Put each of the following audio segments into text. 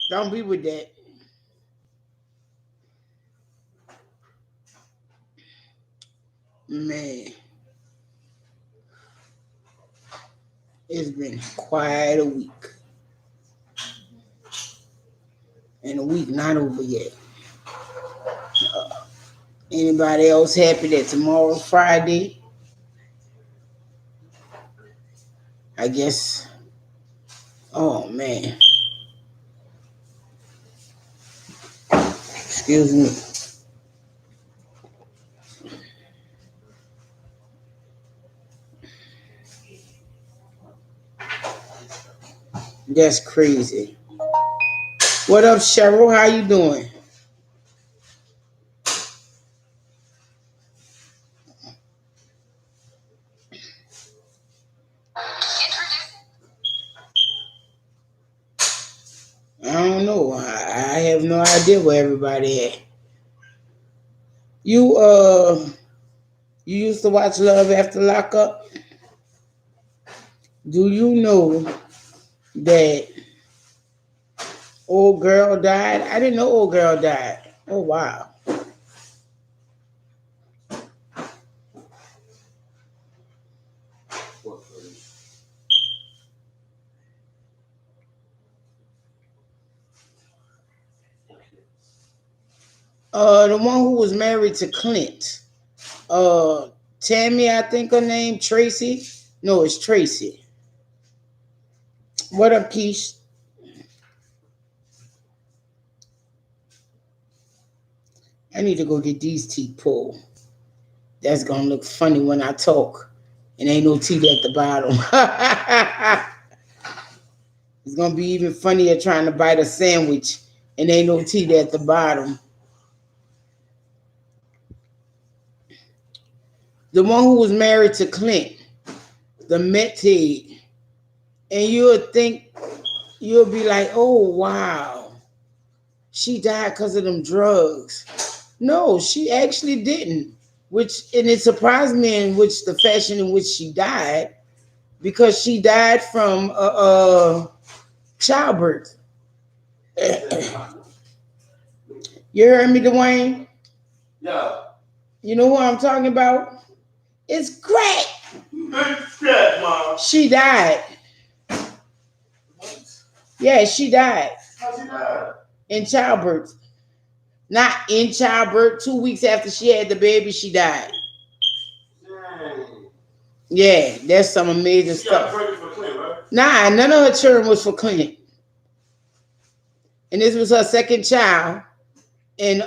Don't be with that. Man, it's been quite a week. And the week not over yet. Anybody else happy that tomorrow's Friday? I guess. Oh man. Excuse me. That's crazy. What up, Cheryl? How you doing? I don't know. I have no idea where everybody at. You you used to watch Love After Lockup? Do you know that old girl died? I didn't know old girl died. Oh wow. The one who was married to Clint. Uh Tammy, I think her name, Tracy. No, it's Tracy. What up, Keish? I need to go get these teeth pulled. That's gonna look funny when I talk. And ain't no teeth at the bottom. It's gonna be even funnier trying to bite a sandwich and ain't no teeth at the bottom. The one who was married to Clint, the Met head, and you'll be like, oh wow, she died because of them drugs. No, she actually didn't. And it surprised me in which the fashion in which she died, because she died from childbirth. You heard me, Dwayne? Yeah. You know what I'm talking about? It's crack. Crack, Mom. She died. What? Yeah, she died How's she died? in childbirth. Not in childbirth. 2 weeks after she had the baby, she died. Dang. Yeah, that's some amazing She got stuff. pregnant for Clint, right? Nah, none of her children was for Clint. And this was her second child. And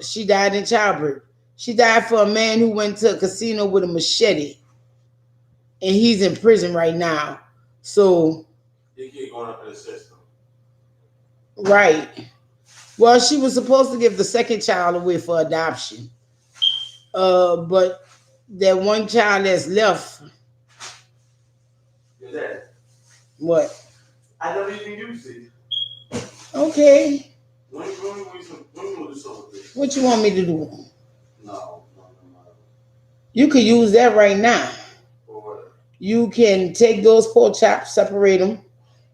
she died in childbirth. She died for a man who went to a casino with a machete. And he's in prison right now. So They keep going up in the system. right. Well, she was supposed to give the second child away for adoption. But that one child that's left. Is that? What? I never even used it. Okay. When you do something with this? What you want me to do? No. You could use that right now. For what? You can take those pork chops, separate them,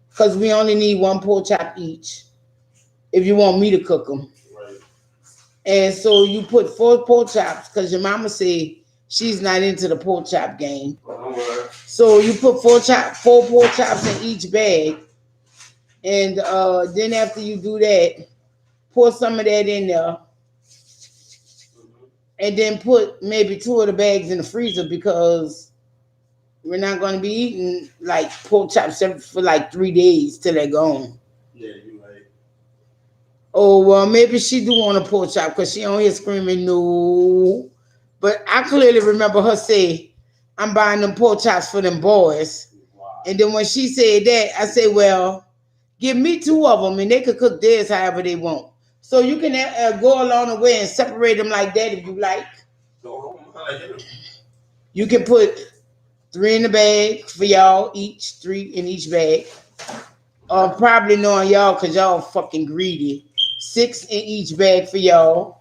because we only need one pork chop each. If you want me to cook them. Right. And so you put 4 pork chops, because your mama say she's not into the pork chop game. Well, don't worry. So you put 4 pork chops in each bag. And then after you do that, pour some of that in there. And then put maybe 2 of the bags in the freezer, because we're not going to be eating like pork chops for like 3 days till they're gone. Yeah, you right. Oh, well, maybe she do want a pork chop, because she on here screaming, no. But I clearly remember her say, I'm buying them pork chops for them boys. Wow. And then when she said that, I said, well, give me 2 of them and they could cook theirs however they want. So you can go along the way and separate them like that if you like. You can put 3 in the bag for y'all each, 3 in each bag. Probably knowing y'all, because y'all fucking greedy. 6 in each bag for y'all.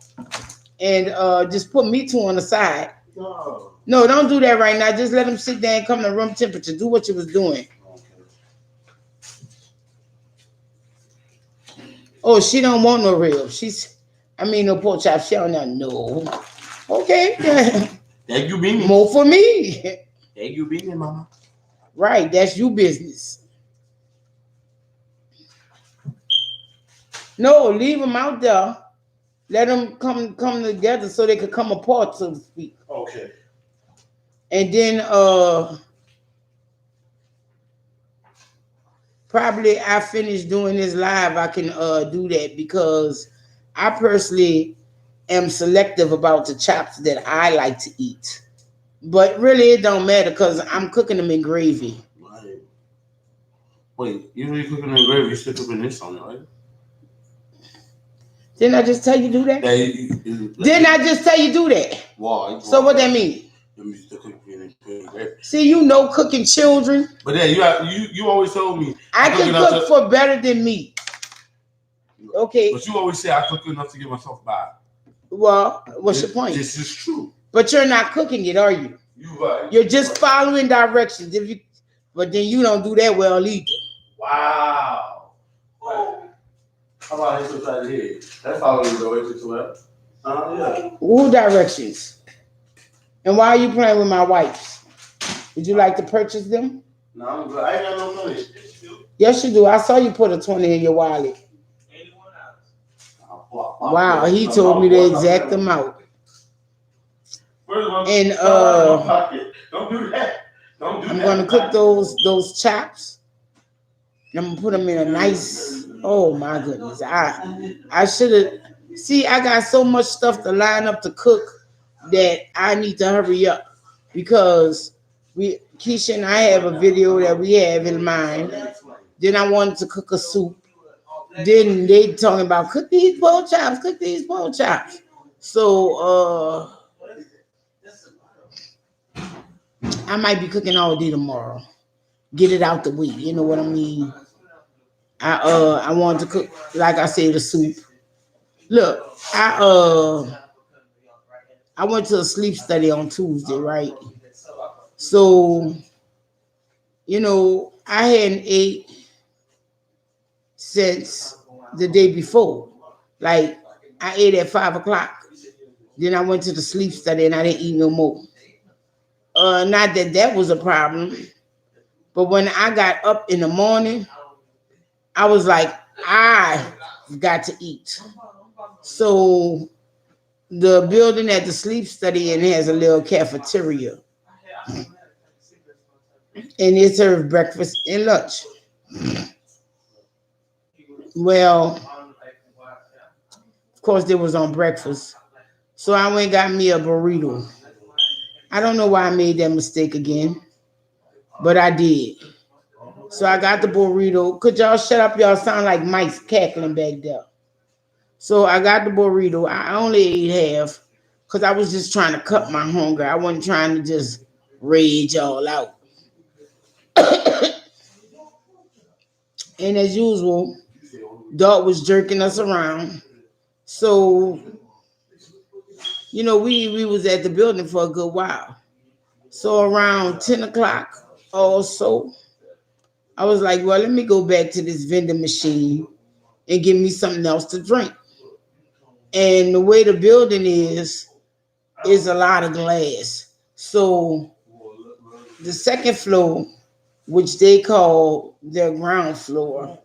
And just put me 2 on the side. No, don't do that right now. Just let them sit there and come to room temperature. Do what you was doing. Oh, she don't want no ribs. No pork chop. She don't know. Okay, That you be me. more for me. That you be me, mama. Right, that's your business. No, leave them out there. Let them come together so they could come apart, so to speak. Okay. And then probably I finish doing this live, I can do that because I personally am selective about the chops that I like to eat. But really it don't matter because I'm cooking them in gravy. Right. Wait, you know you're cooking in gravy, you still cooking this on it, right? Didn't I just tell you do that? Didn't I just tell you do that? Why? So what that mean? You still cooking in gravy. See, you know cooking children. But yeah, you always told me I can cook for better than me. Okay. But you always say I cook enough to get myself by. Well, what's your point? This is true. But you're not cooking it, are you? You're just following directions. But then you don't do that well either. Wow. How about this right here? That's following the directions well. Yeah. Who directions? And why are you playing with my wipes? Would you like to purchase them? No, I'm good. I ain't got no money. Yes, you do. I saw you put a 20 in your wallet. Wow, he told me the exact amount. And don't do that. I'm gonna cook those chops. And I'm gonna put them in a nice. Oh my goodness! I should have. See, I got so much stuff to line up to cook that I need to hurry up because Keisha and I have a video that we have in mind. Then I wanted to cook a soup. Then they talking about cook these pork chops. So I might be cooking all day tomorrow. Get it out the way. You know what I mean? I wanted to cook, like I said, the soup. Look, I went to a sleep study on Tuesday, right? So, I hadn't ate since the day before. Like I ate at 5:00. Then I went to the sleep study and I didn't eat no more. Not that was a problem, but when I got up in the morning, I was like, I got to eat. So the building at the sleep study and has a little cafeteria, and they serve breakfast and lunch. Well, of course, they was on breakfast. So I went and got me a burrito. I don't know why I made that mistake again, but I did. So I got the burrito. Could y'all shut up? Y'all sound like mice cackling back there. So I got the burrito. I only ate half because I was just trying to cut my hunger. I wasn't trying to just rage all out. And as usual, Dog was jerking us around. So, we was at the building for a good while. So around 10:00 or so, I was like, well, let me go back to this vending machine and give me something else to drink. And the way the building is a lot of glass. So the second floor, which they call their ground floor,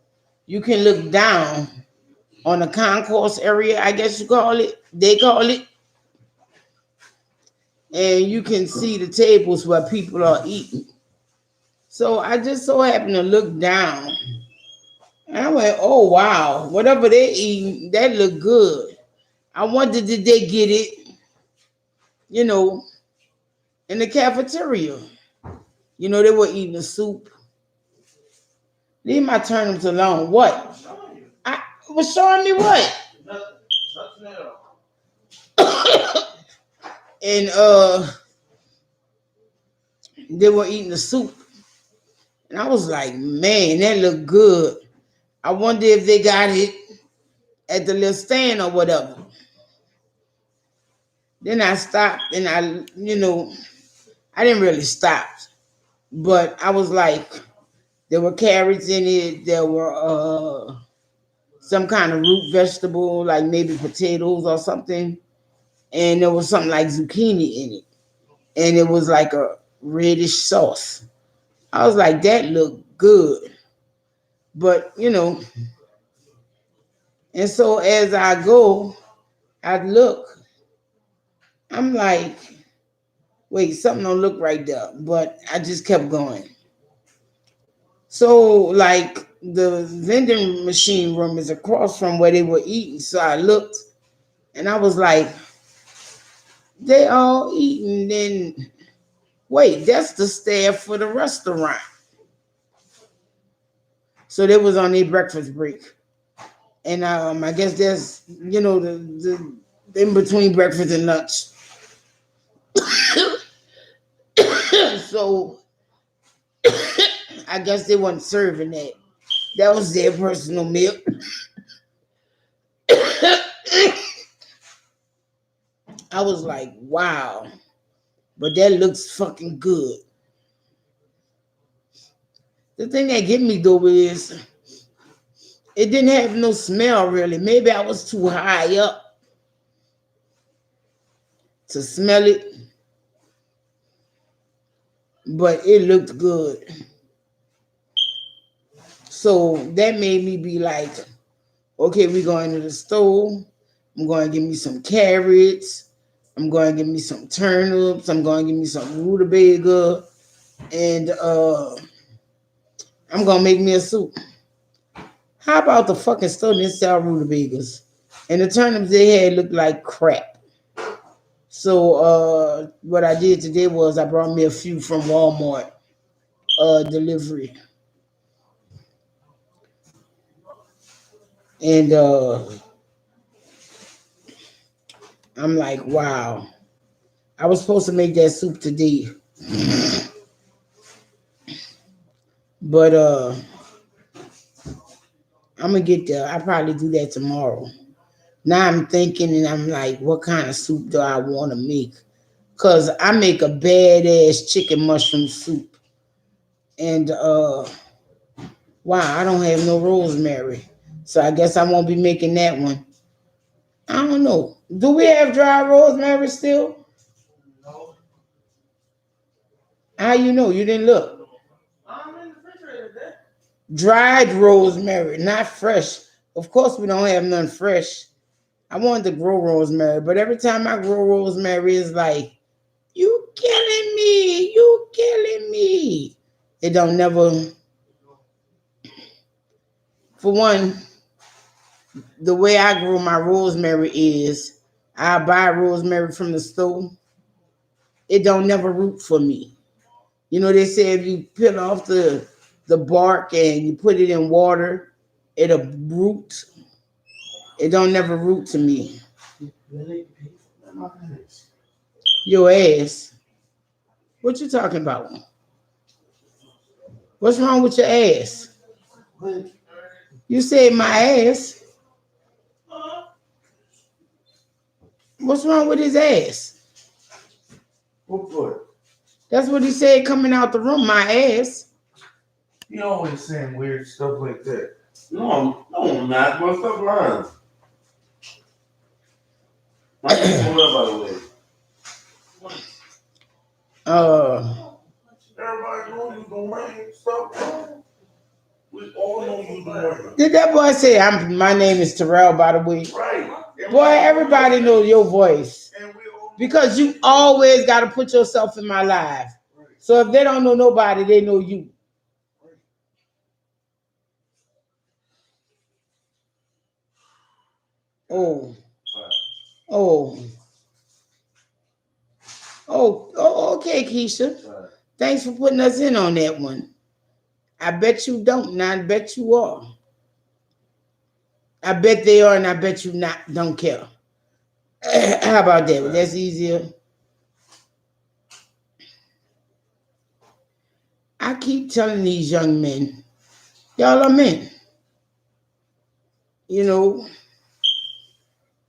you can look down on the concourse area, I guess you call it. They call it. And you can see the tables where people are eating. So I just so happened to look down. And I went, oh, wow. Whatever they're eating, that look good. I wonder, did they get it, in the cafeteria? They were eating the soup. Leave my turnips alone. What? I was showing me what? And they were eating the soup. And I was like, man, that looked good. I wonder if they got it at the little stand or whatever. Then I stopped and I didn't really stop. But I was like, there were carrots in it. There were some kind of root vegetable, like maybe potatoes or something. And there was something like zucchini in it. And it was like a reddish sauce. I was like, that looked good. But, and so as I go, I look, I'm like, wait, something don't look right there. But I just kept going. So, like, the vending machine room is across from where they were eating. So I looked and I was like, they all eating. Then, wait, that's the staff for the restaurant. So they was on their breakfast break. And I guess there's, the in between breakfast and lunch. So I guess they weren't serving that. That was their personal meal. I was like, wow. But that looks fucking good. The thing that get me though is it didn't have no smell really. Maybe I was too high up to smell it. But it looked good. So that made me be like, okay, we're going to the store. I'm going to give me some carrots. I'm going to give me some turnips. I'm going to give me some rutabaga. And I'm going to make me a soup. How about the fucking store didn't sell rutabagas? And the turnips they had looked like crap. So what I did today was I brought me a few from Walmart delivery. And I'm like, wow. I was supposed to make that soup today. But I'm going to get there. I'll probably do that tomorrow. Now I'm thinking and I'm like, what kind of soup do I want to make? Because I make a badass chicken mushroom soup. And wow, I don't have no rosemary. So I guess I won't be making that one. I don't know. Do we have dry rosemary still? No. How you know? You didn't look. I'm in the refrigerator there. Dried rosemary, not fresh. Of course, we don't have none fresh. I wanted to grow rosemary, but every time I grow rosemary, it's like, you killing me. You killing me. It don't never. For one, the way I grow my rosemary is I buy rosemary from the store. It don't never root for me. They say if you peel off the bark and you put it in water, it'll root. It don't never root to me. Your ass. What you talking about? What's wrong with your ass? You said my ass. What's wrong with his ass? What foot? That's what he said coming out the room, my ass. You always saying weird stuff like that. No, I'm not. My stuff lying. My people there, by the way. Everybody know you doing right stuff. We all know you doing right. Did that boy say my name is Terrell, by the way? Right. Boy, everybody knows your voice. Because you always got to put yourself in my life. So if they don't know nobody, they know you. Oh. Okay, Keisha. Thanks for putting us in on that one. I bet you don't, and I bet you are. I bet they are, and I bet you don't care. How about that? That's easier. I keep telling these young men, y'all are men. You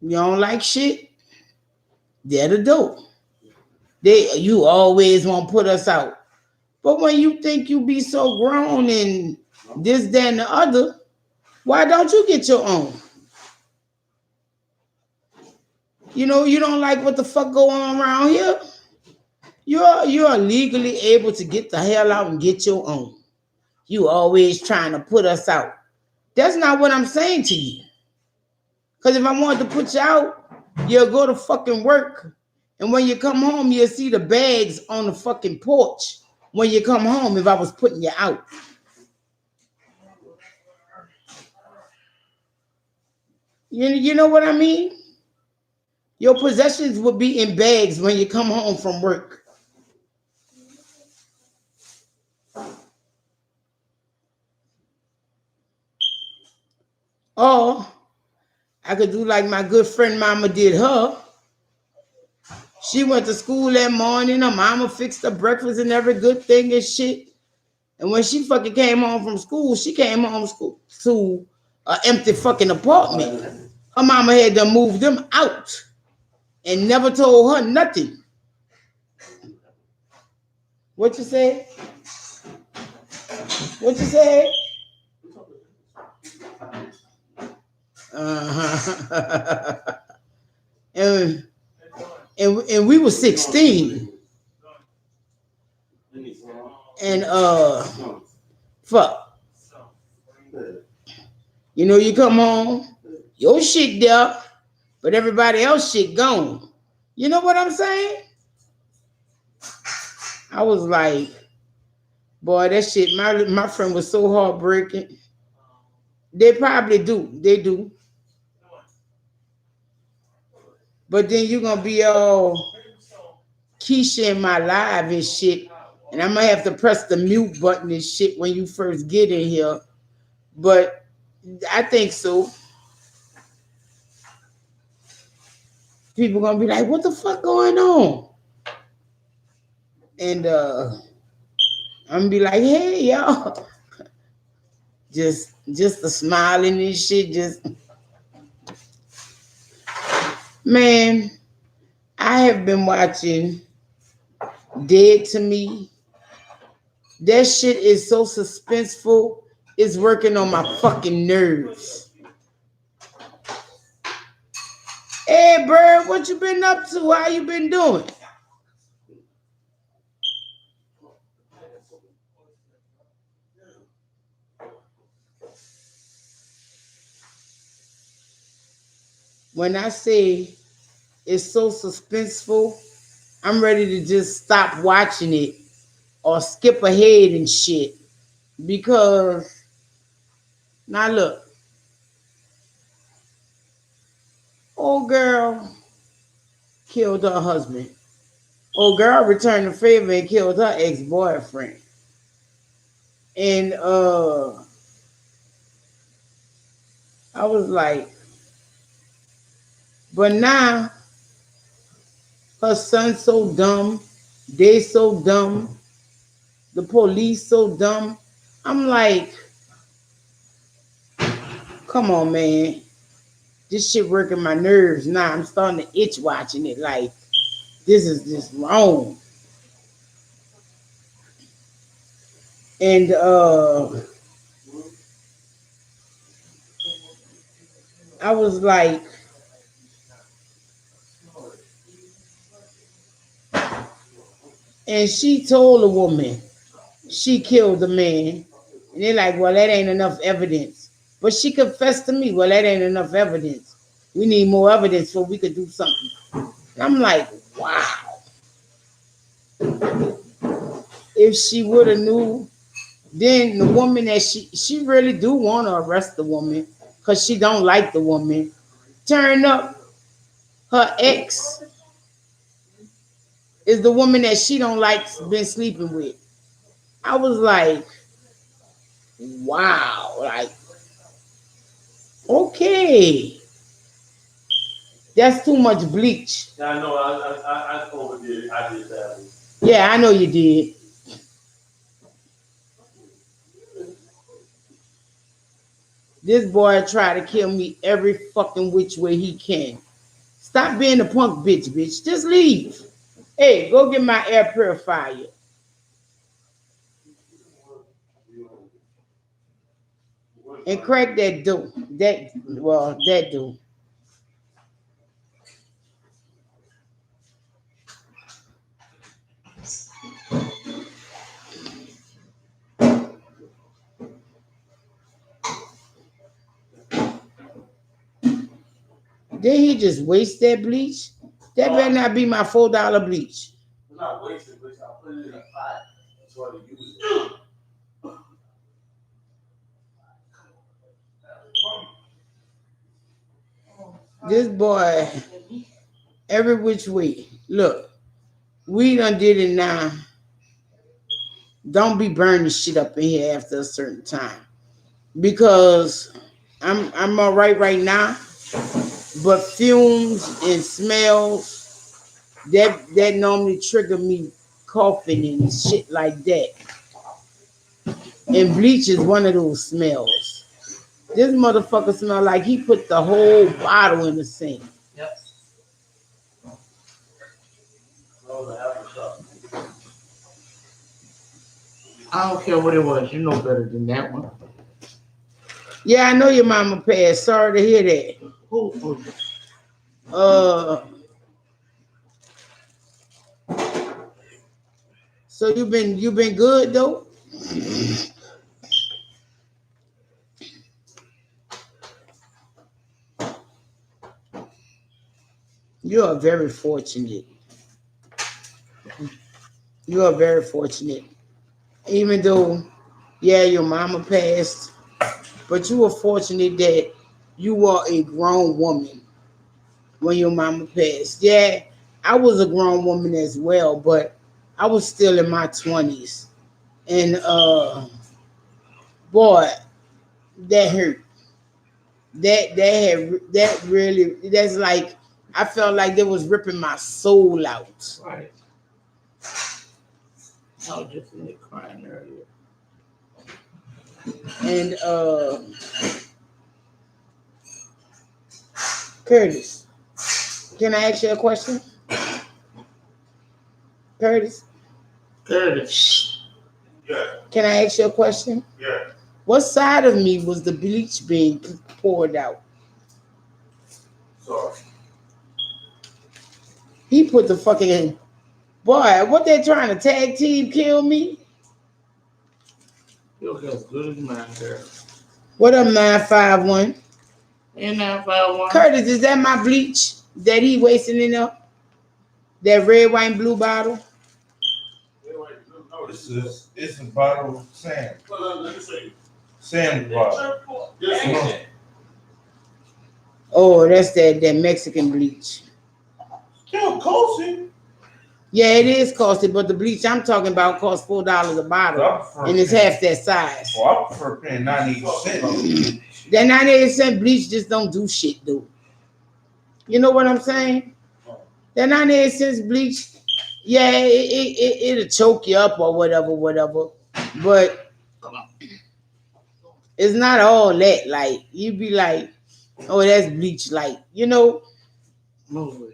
don't like shit, they're the dope. You always want to put us out. But when you think you be so grown and this, that, and the other, Why don't you get your own? You know, you don't like what the fuck go on around here? You're legally able to get the hell out and get your own. You always trying to put us out. That's not what I'm saying to you. Because if I wanted to put you out, you'll go to fucking work. And when you come home, you'll see the bags on the fucking porch. When you come home, if I was putting you out. You know what I mean? Your possessions would be in bags when you come home from work. Or I could do like my good friend mama did her. She went to school that morning. Her mama fixed her breakfast and every good thing and shit. And when she fucking came home from school, she came home to an empty fucking apartment. Her mama had to move them out and never told her nothing. What you say? What you say? Uh-huh. and we were 16. And fuck. You know, you come home, your shit there, but everybody else shit gone. You know what I'm saying? I was like, boy, that shit, my friend was so heartbreaking. They probably do. They do. But then you're gonna be all Keisha in my live and shit. And I'm gonna have to press the mute button and shit when you first get in here. But I think so. People gonna be like, what the fuck going on? And I'm gonna be like, hey y'all. Just the smiling and shit, just man, I have been watching Dead to Me. That shit is so suspenseful. It's working on my fucking nerves. Hey, Bird, what you been up to? How you been doing? When I say it's so suspenseful, I'm ready to just stop watching it or skip ahead and shit. Because, now look, old girl killed her husband. Old girl returned the favor and killed her ex-boyfriend. And I was like, but now her son's so dumb, they so dumb, the police so dumb. I'm like, come on, man. This shit working my nerves now. I'm starting to itch watching it. Like, this is just wrong. And I was like, and she told a woman she killed the man. And they're like, well, that ain't enough evidence. But she confessed to me, well, that ain't enough evidence. We need more evidence so we could do something. And I'm like, wow. If she would have knew, then the woman that she really do want to arrest the woman because she don't like the woman. Turn up, her ex is the woman that she don't like been sleeping with. I was like, wow, like, okay. That's too much bleach. I know. I overdid it. I did that one. Yeah, I know you did. This boy try to kill me every fucking which way he can. Stop being a punk bitch. Just leave. Hey, go get my air purifier. and crack that dough. That dough. Did he just waste that bleach? That better not be my $4 bleach. I'm not wasting bleach. I put it in a pot. That's why they use it. This boy, every which way. Look, we done did it now. Don't be burning shit up in here after a certain time. Because I'm all right now. But fumes and smells, that normally trigger me coughing and shit like that. And bleach is one of those smells. This motherfucker smell like he put the whole bottle in the sink. Yep. I don't care what it was. You know better than that one. Yeah, I know your mama passed. Sorry to hear that. Who? So you been good though? You are very fortunate. You are very fortunate. Even though, yeah, your mama passed, but you were fortunate that you were a grown woman when your mama passed. Yeah, I was a grown woman as well, but I was still in my 20s. And boy, that hurt. That's like I felt like they was ripping my soul out. Right. I was just in there crying earlier. And Curtis, can I ask you a question? Curtis? Yeah. Can I ask you a question? Yeah. What side of me was the bleach being poured out? Sorry. He put the fucking boy. What they trying to tag team kill me? You look as good as mine, girl. What up, 951? And 951. Curtis, is that my bleach that he wasting in there? That red, white, and blue bottle? It's a bottle of Sam. Let me see. Sam bottle. Oh, that's that Mexican bleach. Still costly. Yeah, it is costly, but the bleach I'm talking about costs $4 a bottle, and it's half that size. Well, I prefer paying 98 cents. That 98-cent bleach just don't do shit, though. You know what I'm saying? That 98 cents bleach, yeah, it'll choke you up or whatever. But it's not all that. Like, you be like, oh, that's bleach light. You know? Move it.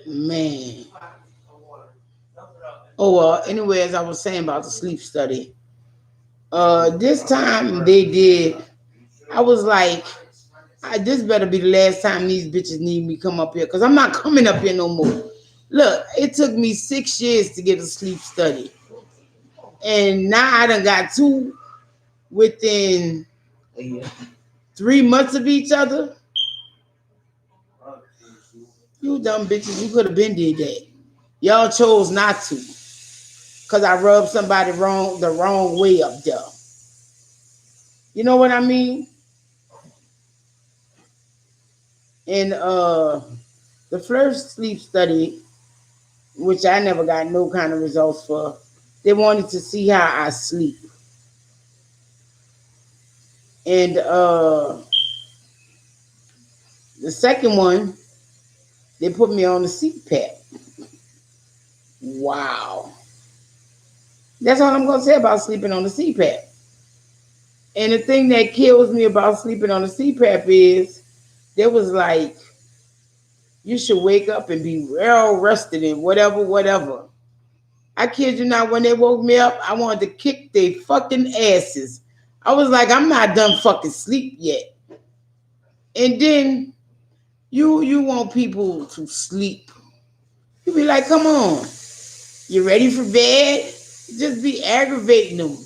Man. Oh, well, anyway, as I was saying about the sleep study, this time they did, I was like, this better be the last time these bitches need me come up here, because I'm not coming up here no more. Look, it took me 6 years to get a sleep study. And now I done got 2 within 3 months of each other. You dumb bitches, you could have been did that. Y'all chose not to. Because I rubbed somebody the wrong way up there. You know what I mean? And the first sleep study, which I never got no kind of results for, they wanted to see how I sleep. And the second one, they put me on the CPAP. Wow. That's all I'm going to say about sleeping on the CPAP. And the thing that kills me about sleeping on the CPAP is there was like, you should wake up and be well rested and whatever, whatever. I kid you not, when they woke me up, I wanted to kick their fucking asses. I was like, I'm not done fucking sleep yet. And then you want people to sleep. You be like, come on, you ready for bed? Just be aggravating them.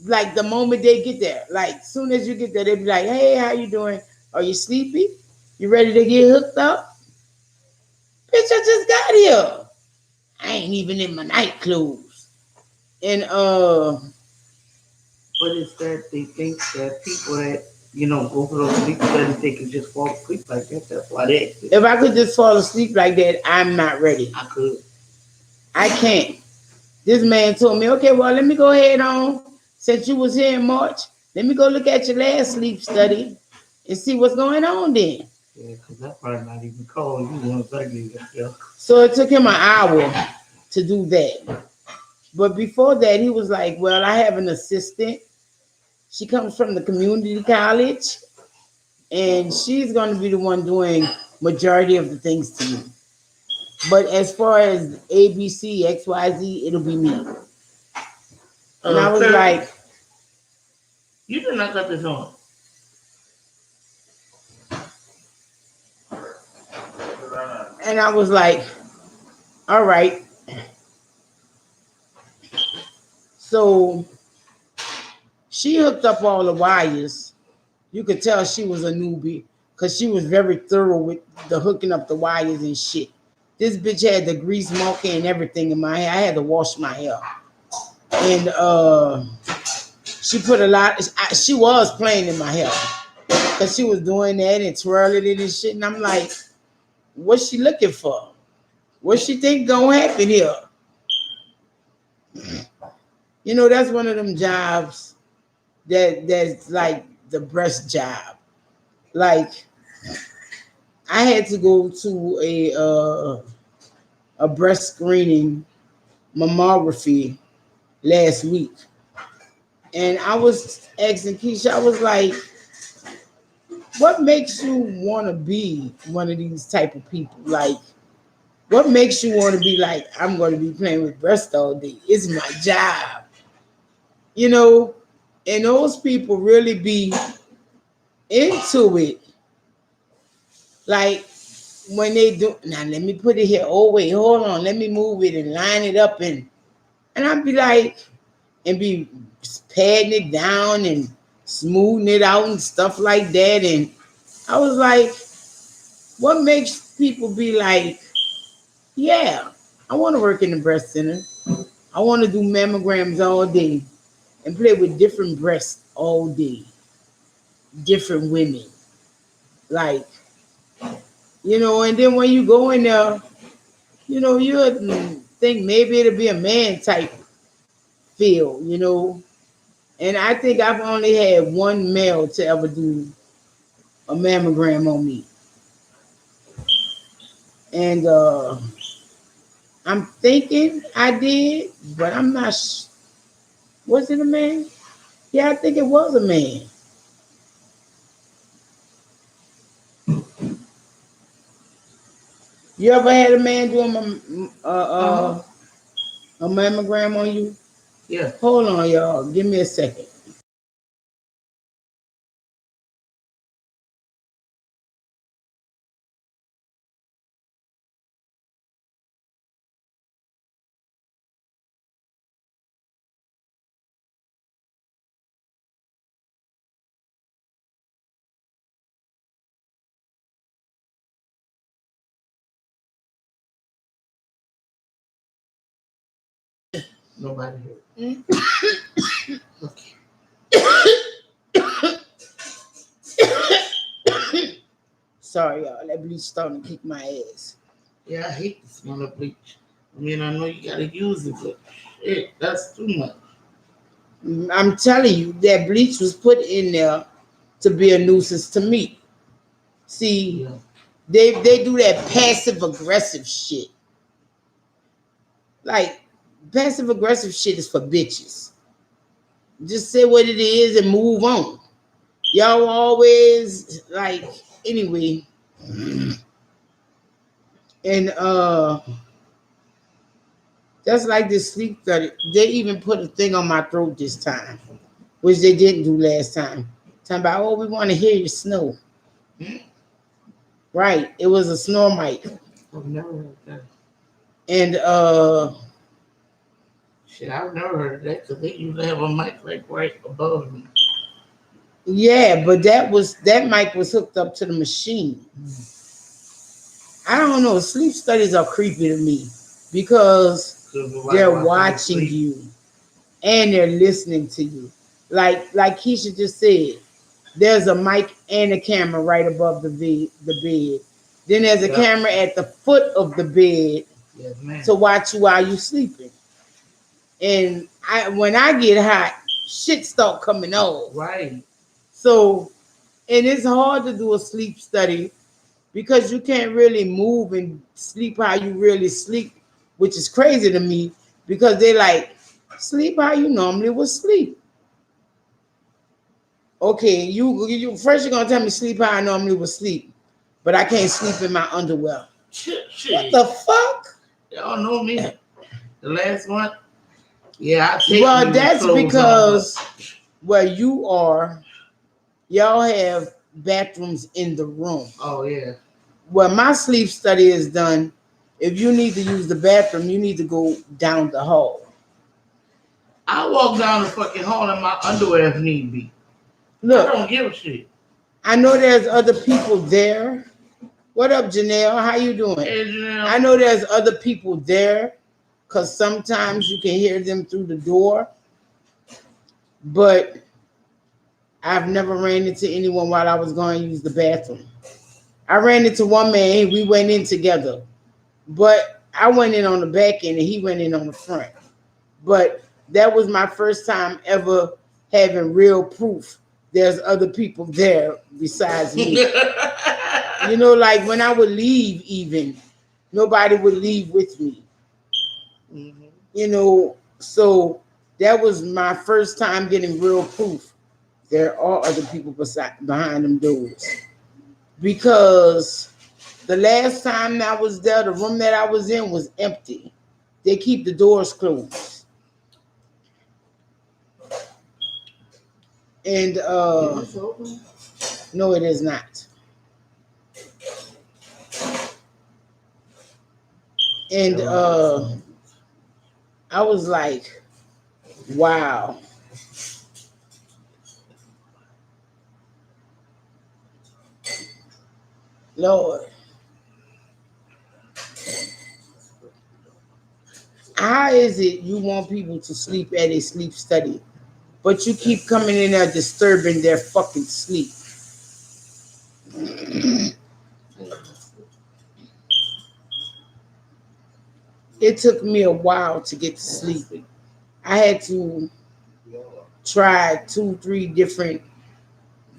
Like the moment they get there, like soon as you get there, they be like, hey, how you doing? Are you sleepy? You ready to get hooked up? Bitch, I just got here. I ain't even in my night clothes. And But it's that they think that people that, go for those sleep studies, they can just fall asleep like that. That's why they exist. if I could just fall asleep like that, I'm not ready. I could. I can't. This man told me, okay, well, let me go ahead on. Since you was here in March, let me go look at your last sleep study and see what's going on then. Yeah, because that's probably not even cold. You want to get. So it took him an hour to do that. But before that, he was like, well, I have an assistant. She comes from the community college, and she's going to be the one doing majority of the things to you. But as far as ABC, XYZ, it'll be me. And I was like, you did not got this on. And I was like, all right. So she hooked up all the wires. You could tell she was a newbie because she was very thorough with the hooking up the wires and shit. This bitch had the grease monkey and everything in my hair. I had to wash my hair. And she put a lot, she was playing in my hair because she was doing that and twirling it and shit. And I'm like, what's she looking for? What she think gonna happen here? You know, that's one of them jobs that's like the breast job. Like, I had to go to a breast screening mammography last week. And I was asking Keisha, I was like, what makes you want to be one of these type of people? Like, what makes you want to be like, I'm going to be playing with breasts all day? It's my job. You know, and those people really be into it. Like, when they do, now let me put it here. Oh, wait, hold on. Let me move it and line it up. And I'd be like, and be padding it down and smoothing it out and stuff like that. And I was like, what makes people be like, yeah, I want to work in the breast center. I want to do mammograms all day and play with different breasts all day, different women. Like, you know, and then when you go in there, you know, you think maybe it'll be a man type feel, you know. And I think I've only had one male to ever do a mammogram on me. And I'm thinking I did, but I'm not. Was it a man? Yeah, I think it was a man. You ever had a man doing a mammogram on you? Yeah. Hold on, y'all. Give me a second. Nobody here. Okay. Sorry, y'all. That bleach starting to kick my ass. Yeah, I hate the smell of bleach. I mean, I know you gotta use it, but shit, that's too much. I'm telling you, that bleach was put in there to be a nuisance to me. See, Yeah. they do that passive aggressive shit. Like, passive aggressive shit is for bitches. Just say what it is and move on. Y'all always like anyway. And just like this sleep study, they even put a thing on my throat this time, which they didn't do last time. Talking about, oh, we want to hear you snore. Right. It was a snore mic. I've never heard that. And Shit, I've never heard that because they used to have a mic like right above me. yeah, but that mic was hooked up to the machine. I don't know. Sleep studies are creepy to me because they're watching you and they're listening to you. Like Keisha just said, there's a mic and a camera right above the bed. Then there's a camera at the foot of the bed to watch you while you're sleeping. And when I get hot, shit start coming off. Right. So, and it's hard to do a sleep study because you can't really move and sleep how you really sleep, which is crazy to me because they like, sleep how you normally would sleep. Okay, you first you're gonna tell me sleep how I normally would sleep, but I can't sleep in my underwear. Shit. What the fuck? Y'all know me. The last one. Yeah, I take. Well, that's because where you are, y'all have bathrooms in the room. Oh yeah. Where my sleep study is done, if you need to use the bathroom, you need to go down the hall. I walk down the fucking hall in my underwear if need be. Look, I don't give a shit. I know there's other people there. What up, Janelle? How you doing? Hey, Janelle. I know there's other people there because sometimes you can hear them through the door. But I've never ran into anyone while I was going to use the bathroom. I ran into one man. We went in together. But I went in on the back end and he went in on the front. But that was my first time ever having real proof there's other people there besides me. You know, like when I would leave even, nobody would leave with me. Mm-hmm. You know, so that was my first time getting real proof. There are other people behind them doors. Because the last time I was there, the room that I was in was empty. They keep the doors closed. And no, it is not. And I was like, wow. Lord. How is it you want people to sleep at a sleep study, but you keep coming in there disturbing their fucking sleep? It took me a while to get to sleep. I had to try 2-3 different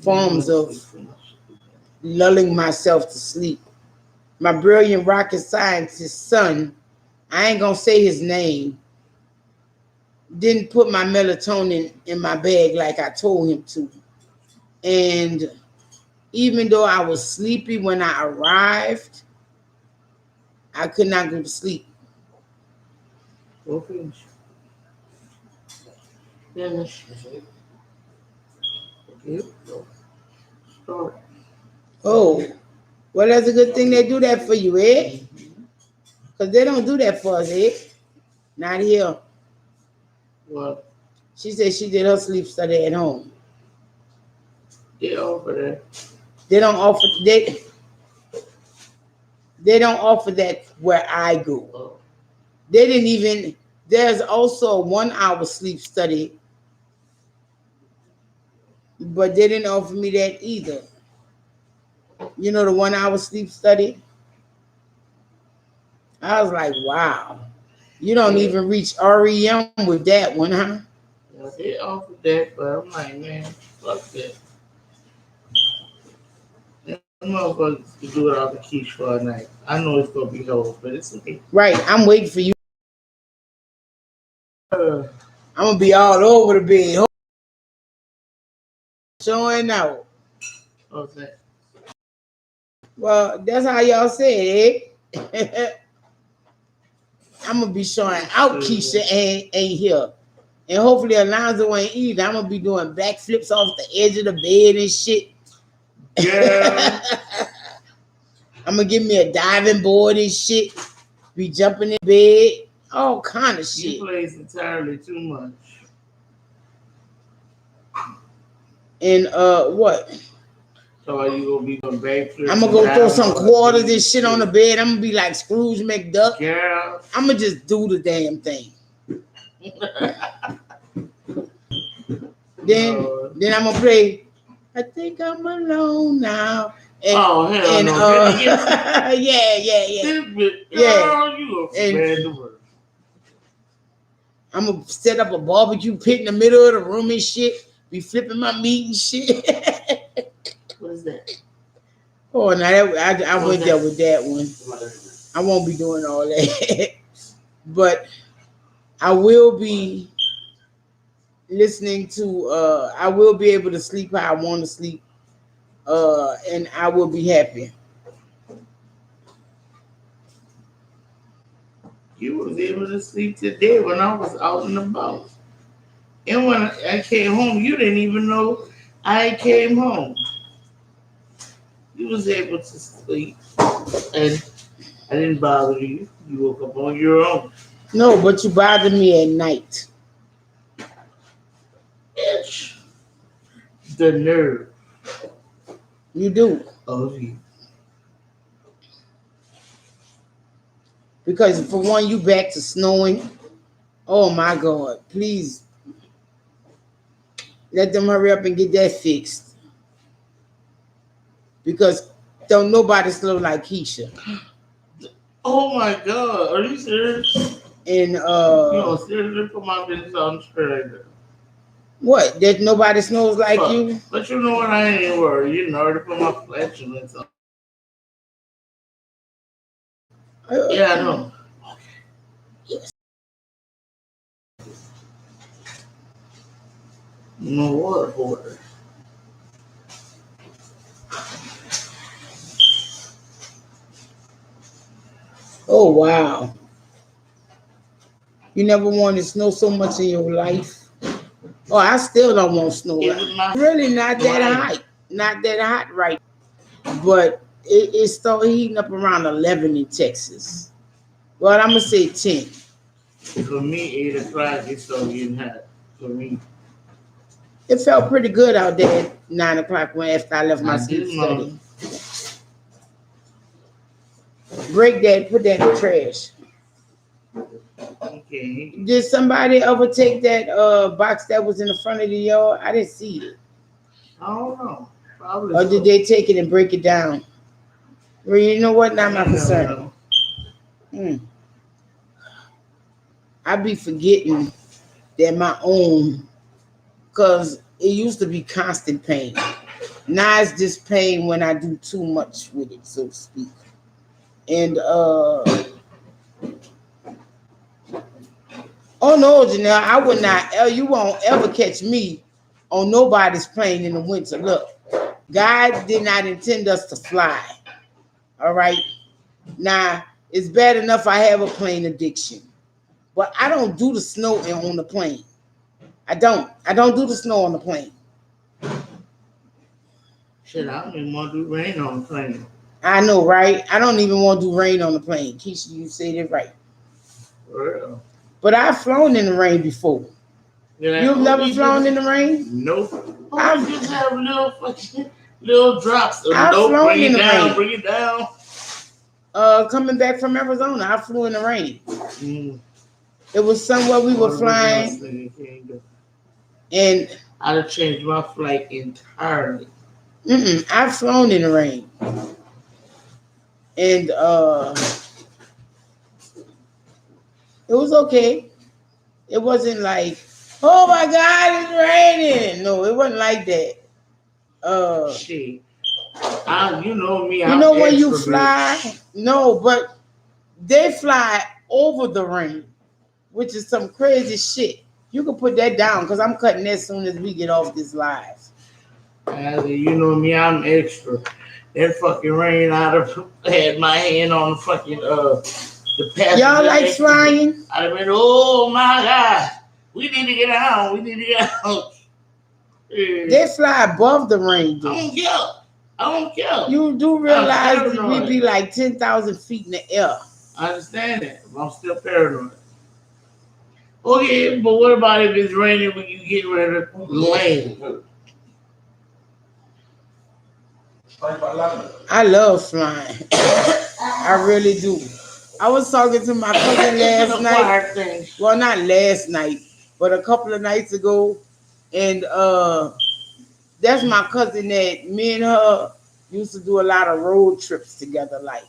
forms of lulling myself to sleep. My brilliant rocket scientist son, I ain't gonna say his name, didn't put my melatonin in my bag like I told him to. And even though I was sleepy when I arrived, I could not go to sleep. Oh, well, that's a good thing they do that for you, eh? Because they don't do that for us, eh? Not here. What? She said she did her sleep study at home. They offer that. They don't offer that where I go. Oh. They didn't even. There's also a 1-hour sleep study, but they didn't offer me that either. You know, the 1-hour sleep study? I was like, wow. You don't even reach REM with that one, huh? Yeah, they offered that, but I'm like, man, fuck that. I'm motherfuckers to do it off the quiche for a night. I know it's gonna be hard, but it's okay. Right, I'm waiting for you. I'm gonna be all over the bed. Showing out. What's that? Well, that's how y'all say it. I'm gonna be showing out. Keisha ain't here. And hopefully Alonzo ain't either. I'm gonna be doing backflips off the edge of the bed and shit. Yeah. I'm gonna give me a diving board and shit. Be jumping in bed. All kind of shit. You plays entirely too much. And what? So are you gonna be doing backflips? I'm gonna go throw some quarters and shit on the bed. I'm gonna be like Scrooge McDuck. Yeah. I'm gonna just do the damn thing. Then I'm gonna play. I think I'm alone now. And, oh hell and, no! Yeah. Girl, you a bad word. I'm gonna set up a barbecue pit in the middle of the room and shit. Be flipping my meat and shit. What is that? Oh, now I went there with that one. I won't be doing all that, but I will be listening to. I will be able to sleep how I want to sleep, and I will be happy. You was able to sleep today when I was out and about. And when I came home, you didn't even know I came home. You was able to sleep, and I didn't bother you. You woke up on your own. No, but you bother me at night. Bitch. The nerve. You do. Of you. Because for one, you back to snowing. Oh my God, please. Let them hurry up and get that fixed. Because don't nobody slow like Keisha. Oh my God, are you serious? And you know, seriously put my business on the straight. What? That nobody snows like you? But you know what? I ain't worried. You know, to put my flatulence on. Yeah, I know. Okay. Yes. No water holder. Oh wow. You never wanted snow so much in your life. Oh, I still don't want snow. Really not that hot. Not that hot right. But it's still heating up around 11 in Texas. Well, I'm gonna say 10. For me, 8 o'clock it's still getting hot. For me. It felt pretty good out there at 9 o'clock when after I left my sleep study. Break that, put that in the trash. Okay. Did somebody overtake that box that was in the front of the yard? I didn't see it. I don't know. Probably or did they take it and break it down? Well, you know what? Not my concern. I be forgetting that my own, because it used to be constant pain. Now it's just pain when I do too much with it, so to speak. And oh no, Janelle, I would not. You won't ever catch me on nobody's plane in the winter. Look, God did not intend us to fly. All right. Now it's bad enough I have a plane addiction, but I don't do the snow on the plane. I don't do the snow on the plane. Shit, I don't even want to do rain on the plane. I know, right? I don't even want to do rain on the plane. Keisha, you said it right. For real. But I've flown in the rain before. You've never flown in the rain? Nope. I just have little drops. I've flown bring in it the down, rain. Bring it down. Coming back from Arizona, I flew in the rain. It was somewhere we were flying. And I'd have changed my flight entirely. I've flown in the rain. And it was okay. It wasn't like, oh my God, it's raining. No, it wasn't like that. Shit. You know me. You know when you fly? No, but they fly over the rain, which is some crazy shit. You can put that down because I'm cutting that as soon as we get off this live. You know me, I'm extra. That fucking rain, I'd have had my hand on the fucking the passenger. Y'all like flying? I'd have been, oh my God, we need to get out. We need to get out. They fly above the rain, I though. don't care. I don't care. You do realize that we paranoid. be like 10,000 feet in the air. I understand that, but I'm still paranoid. Okay, but what about if it's raining when you get ready to land? I love flying. I really do. I was talking to my cousin last night. Well, not last night, but a couple of nights ago. And that's my cousin that me and her used to do a lot of road trips together. Like,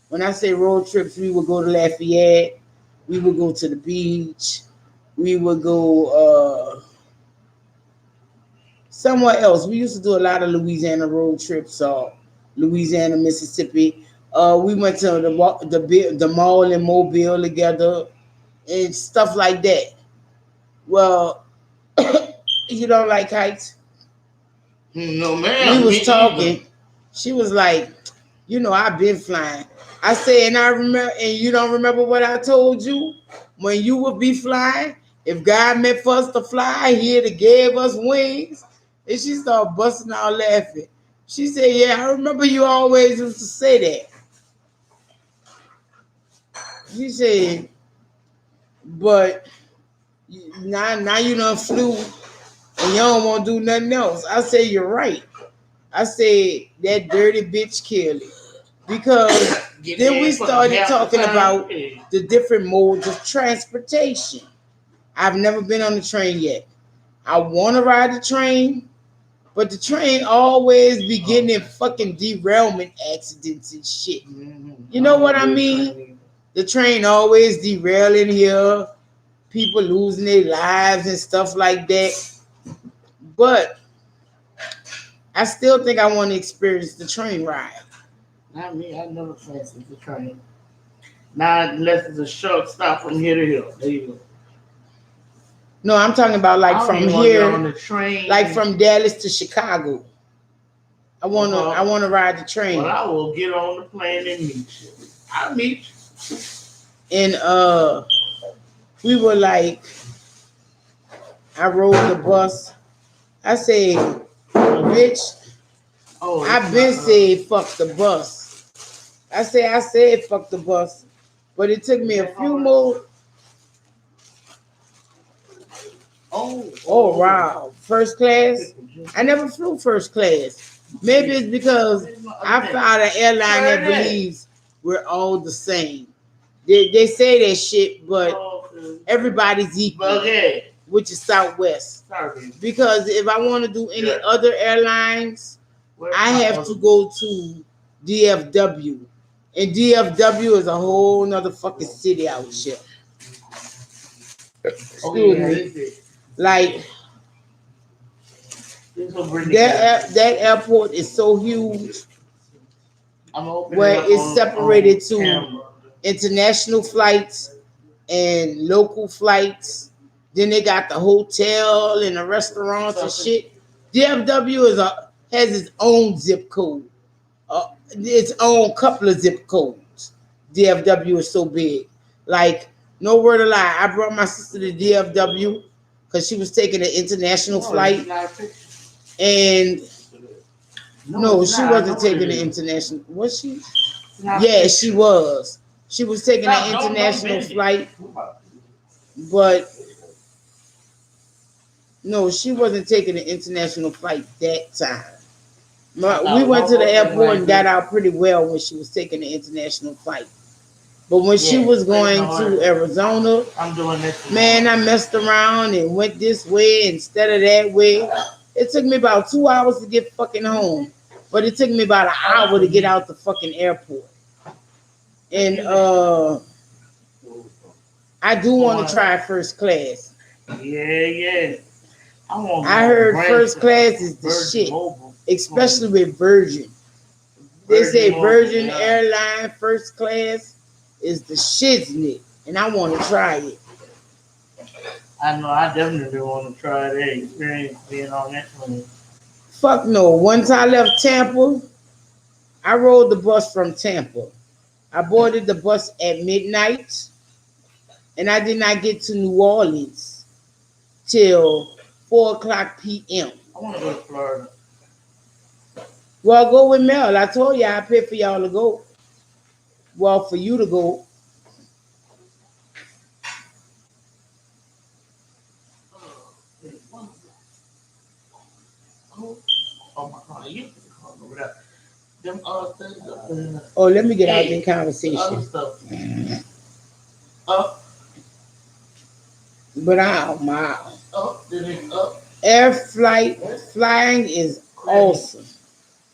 when I say road trips, we would go to Lafayette. We would go to the beach. We would go somewhere else. We used to do a lot of Louisiana road trips, Louisiana, Mississippi. We went to the mall in Mobile together and stuff like that. Well, you don't like heights? No, man. We was talking. She was like, I've been flying. I said, and I remember, and you don't remember what I told you? When you would be flying, if God meant for us to fly, He'd have gave us wings. And she started busting out laughing. She said, yeah, I remember you always used to say that. She said, but now you done flew and you don't want to do nothing else. I said, you're right. I said, that dirty bitch killed it. Because then we started talking about the different modes of transportation. I've never been on the train yet. I want to ride the train, but the train always be getting in fucking derailment accidents and shit. You know what I mean? The train always derailing here, people losing their lives and stuff like that. But I still think I want to experience the train ride. Not me, I never fancied the train. Not unless it's a short stop from here to here. There you go. No, I'm talking about like from here, on the train. like from Dallas to Chicago. I want to ride the train. Well, I will get on the plane and meet you. I'll meet you. And we were like, I rode the bus. I said, bitch, I've been saying fuck the bus. I said fuck the bus, but it took me a few more. Oh wow, first class. I never flew first class. Maybe it's because I found an airline that believes we're all the same. They say that shit, but everybody's equal, which is Southwest. Because if I want to do any other airlines, I have to go to DFW. And DFW is a whole nother fucking city out here. Excuse me. Like, that airport is so huge where it's separated to international flights and local flights. Then they got the hotel and the restaurants and shit. DFW has its own zip code, its own couple of zip codes. DFW is so big. Like, no word of lie, I brought my sister to DFW because she was taking an international flight. And no, she wasn't taking an international. Was she? Yeah, she was. She was taking an international flight, but no, she wasn't taking an international flight that time. We went to the airport and got out pretty well when she was taking the international flight. But when she was going to Arizona, man, I messed around and went this way instead of that way. It took me about 2 hours to get fucking home. But it took me about an hour to get out the fucking airport. And I do want to try first class. Yeah. I heard first class is the shit. Especially with Virgin. They say Virgin Airline first class is the shiznit, and I want to try it. I know, I definitely want to try that experience being on that plane. Fuck no. Once I left Tampa, I rode the bus from Tampa. I boarded the bus at midnight, and I did not get to New Orleans till 4 o'clock p.m. I want to go to Florida. Well, go with Mel. I told you I paid for y'all to go. Well, for you to go. Oh my God, you can call over there. Them things up there. Oh, let me get out Hey, the conversation. Other stuff. Up, But my then it's up. air flight flying is awesome.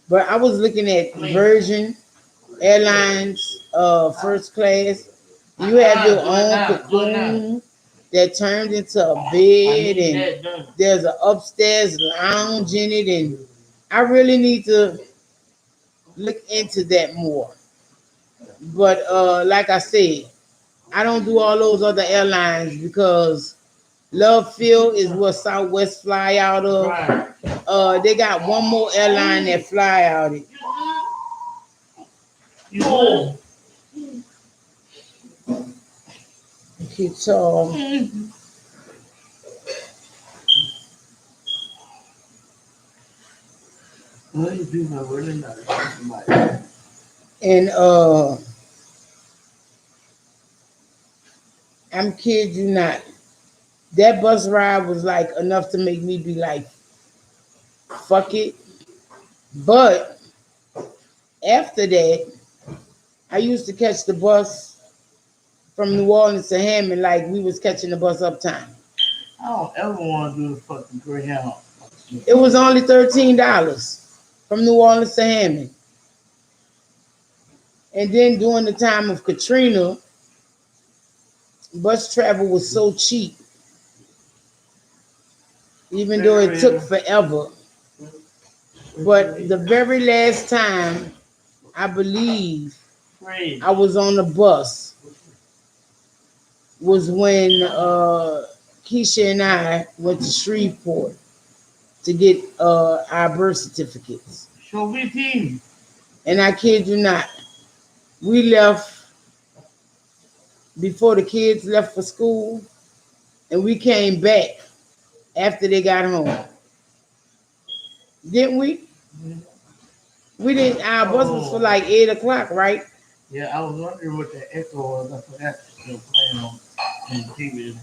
But I was looking at Virgin Airlines first class. You have your own cocoon that turned into a bed, and there's an upstairs lounge in it, and I really need to look into that more. But like I said, I don't do all those other airlines because Love Field is what Southwest fly out of. Right. They got one more airline that fly out of. You know. Keep tall. Well, you do have really nice. And I'm kid you not. That bus ride was like enough to make me be like, fuck it. But after that, I used to catch the bus from New Orleans to Hammond like we was catching the bus uptown. I don't ever want to do the fucking Greyhound. It was only $13 from New Orleans to Hammond. And then during the time of Katrina, bus travel was so cheap, even though it took forever. But the very last time I believe I was on the bus was when Keisha and I went to Shreveport to get our birth certificates. Show me team. And I kid you not, we left before the kids left for school, and we came back after they got home. Didn't we? Mm-hmm. We didn't. Our bus was for like 8 o'clock, right? Yeah, I was wondering what the echo was. I forgot they were playing on TV.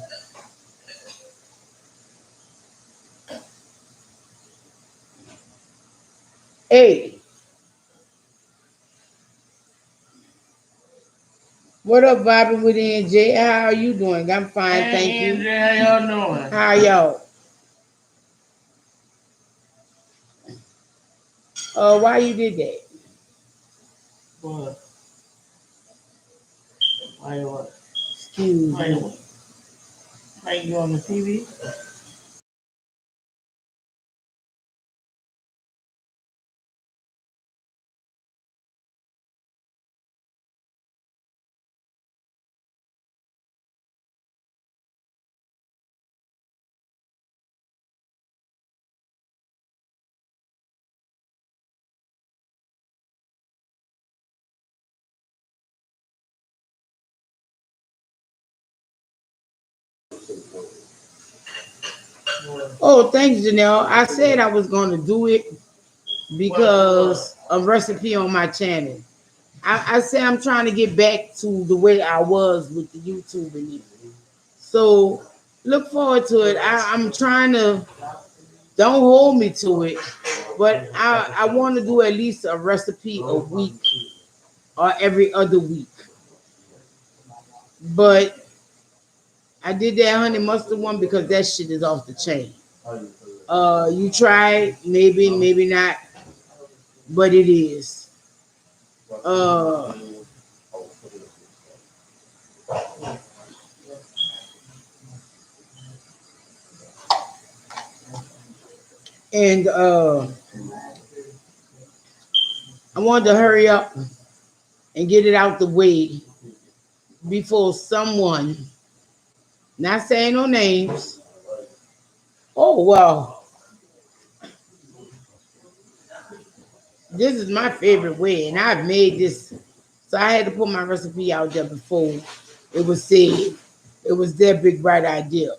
Hey, what up, Bobby with NJ? How are you doing? I'm fine, thank you. NJ, how y'all doing? How y'all? Why you did that? What? Why what? Excuse Why me. what? Why you on the TV? Oh, thanks, Janelle. I said I was going to do it because of recipe on my channel. I said I'm trying to get back to the way I was with the YouTube and it. So look forward to it. I'm trying to, don't hold me to it, but I want to do at least a recipe a week or every other week. But I did that honey mustard one because that shit is off the chain. You try, maybe, maybe not, but it is. And I wanted to hurry up and get it out the way before someone, not saying no names. Oh well, This is my favorite way, and I've made this. So I had to put my recipe out there before it was said it was their big bright idea.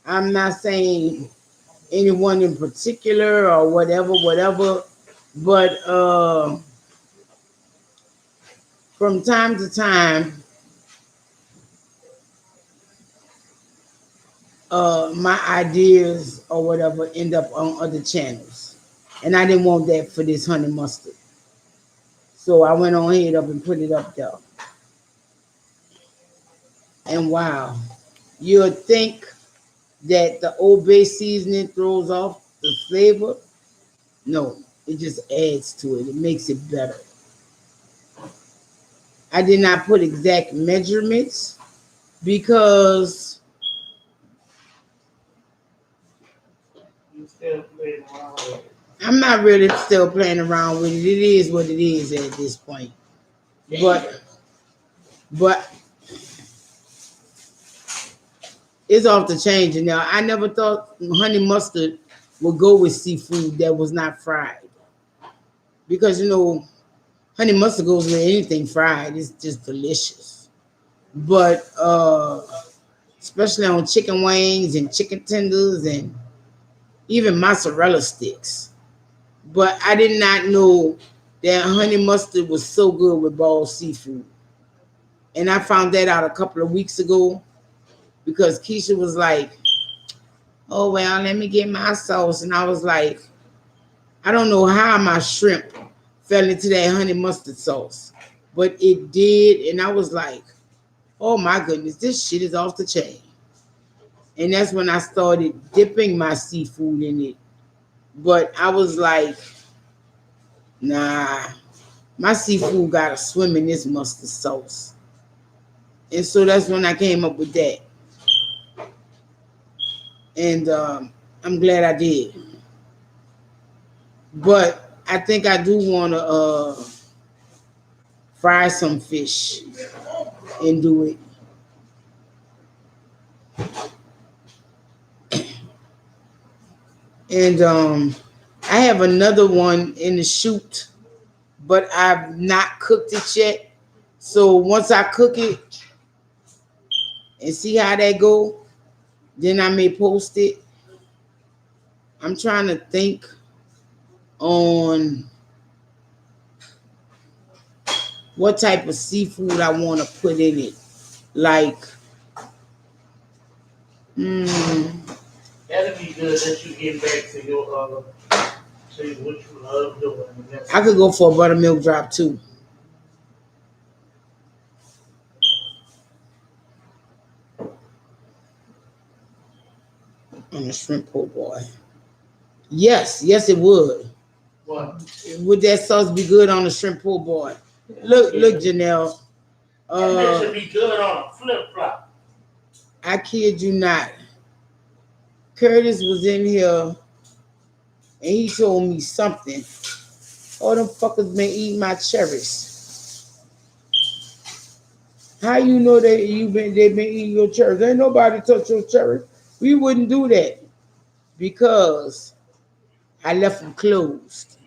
I'm not saying anyone in particular or whatever, but from time to time, my ideas or whatever end up on other channels, and I didn't want that for this honey mustard, so I went on ahead up and put it up there. And wow, you'll think that the Old Bay seasoning throws off the flavor. No, it just adds to it. It makes it better. I did not put exact measurements because You still playing around with it. I'm not really still playing around with it. It is what it is at this point. But it's off the change now. I never thought honey mustard would go with seafood that was not fried. Because honey mustard goes with anything fried. It's just delicious. But especially on chicken wings and chicken tenders and even mozzarella sticks. But I did not know that honey mustard was so good with boiled seafood. And I found that out a couple of weeks ago because Keisha was like, oh, well, let me get my sauce. And I was like, I don't know how my shrimp fell into that honey mustard sauce, but it did. And I was like, oh my goodness, this shit is off the chain. And that's when I started dipping my seafood in it. But I was like, nah, my seafood got to swim in this mustard sauce. And so that's when I came up with that. And I'm glad I did. But I think I do want to fry some fish and do it. And I have another one in the chute, but I've not cooked it yet. So once I cook it and see how that go, then I may post it. I'm trying to think on what type of seafood I want to put in it. Like, That'd be good that you get back to your to what you love doing. I could go for a buttermilk drop too. On a shrimp po' boy. Yes, it would. What? Would that sauce be good on a shrimp po' boy? Look, Janelle. That should be good on a flip flop. I kid you not. Curtis was in here and he told me something. All them fuckers been eating my cherries. How you know that they've been eating your cherries? Ain't nobody touch your cherries. We wouldn't do that because I left them closed.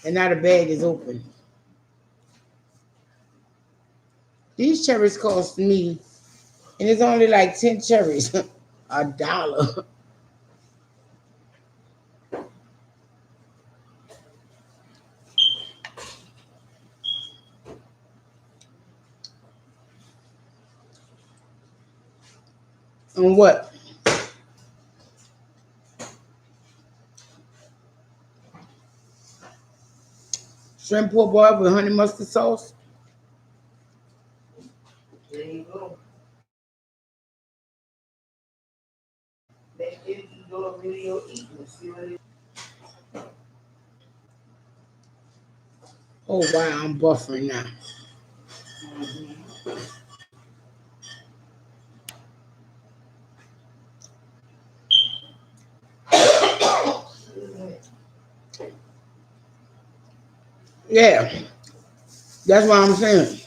And now the bag is open. These cherries cost me, and it's only like 10 cherries, $1. On what? Shrimp po' boy with honey mustard sauce? There you go. Make it do a video eating and see what it is. Oh wow, I'm buffering now. Yeah, that's what I'm saying.